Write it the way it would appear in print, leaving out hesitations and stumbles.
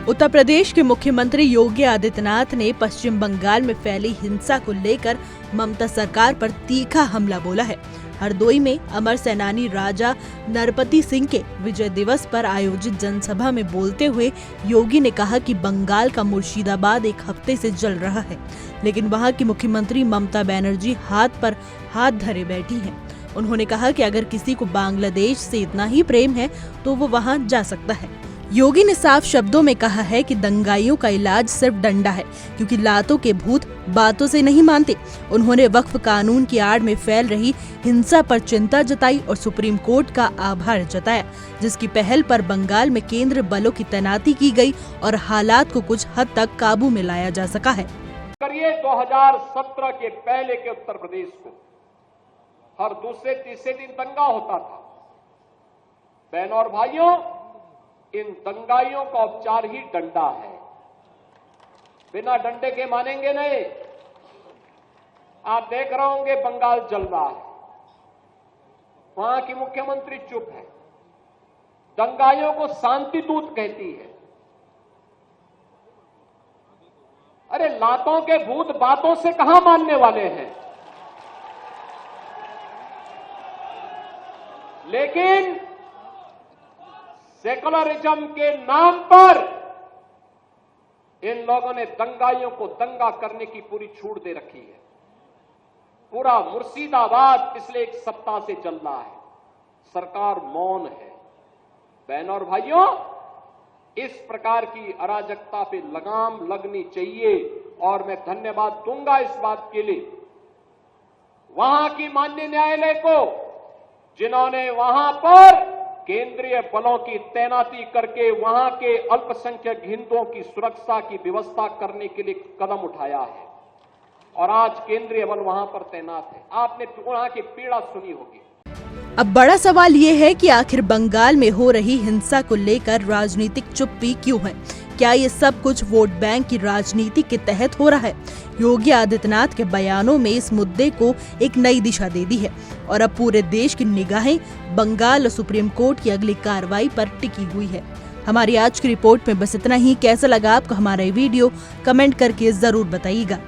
उत्तर प्रदेश के मुख्यमंत्री योगी आदित्यनाथ ने पश्चिम बंगाल में फैली हिंसा को लेकर ममता सरकार पर तीखा हमला बोला है। हरदोई में अमर सेनानी राजा नरपति सिंह के विजय दिवस पर आयोजित जनसभा में बोलते हुए योगी ने कहा कि बंगाल का मुर्शिदाबाद एक हफ्ते से जल रहा है, लेकिन वहां की मुख्यमंत्री ममता बनर्जी हाथ पर हाथ धरे बैठी हैं। उन्होंने कहा कि अगर किसी को बांग्लादेश से इतना ही प्रेम है तो वो वहां जा सकता है। योगी ने साफ शब्दों में कहा है कि दंगाइयों का इलाज सिर्फ डंडा है, क्योंकि लातों के भूत बातों से नहीं मानते। उन्होंने वक्फ कानून की आड़ में फैल रही हिंसा पर चिंता जताई और सुप्रीम कोर्ट का आभार जताया, जिसकी पहल पर बंगाल में केंद्र बलों की तैनाती की गई और हालात को कुछ हद तक काबू में लाया जा सका है। 2017 के पहले के उत्तर प्रदेश को हर दूसरे तीसरे दिन दंगा होता था। बहनों और भाइयों, इन दंगाइयों का उपचार ही डंडा है। बिना डंडे के मानेंगे नहीं। आप देख रहे होंगे बंगाल जल रहा है, वहां की मुख्यमंत्री चुप है, दंगाइयों को शांति दूत कहती है। अरे लातों के भूत बातों से कहां मानने वाले हैं। लेकिन सेकुलरिज्म के नाम पर इन लोगों ने दंगाइयों को दंगा करने की पूरी छूट दे रखी है। पूरा मुर्शिदाबाद पिछले एक सप्ताह से चल रहा है, सरकार मौन है। बहनों और भाइयों, इस प्रकार की अराजकता पे लगाम लगनी चाहिए और मैं धन्यवाद दूंगा इस बात के लिए वहां की माननीय न्यायालय को, जिन्होंने वहां पर केंद्रीय बलों की तैनाती करके वहां के अल्पसंख्यक हिंदुओं की सुरक्षा की व्यवस्था करने के लिए कदम उठाया है और आज केंद्रीय बल वहां पर तैनात है। आपने वहां की पीड़ा सुनी होगी। अब बड़ा सवाल ये है कि आखिर बंगाल में हो रही हिंसा को लेकर राजनीतिक चुप्पी क्यों है? क्या ये सब कुछ वोट बैंक की राजनीति के तहत हो रहा है? योगी आदित्यनाथ के बयानों में इस मुद्दे को एक नई दिशा दे दी है और अब पूरे देश की निगाहें बंगाल और सुप्रीम कोर्ट की अगली कार्रवाई पर टिकी हुई है। हमारी आज की रिपोर्ट में बस इतना ही। कैसा लगा आपको हमारा ये वीडियो? कमेंट करके जरूर बताइएगा।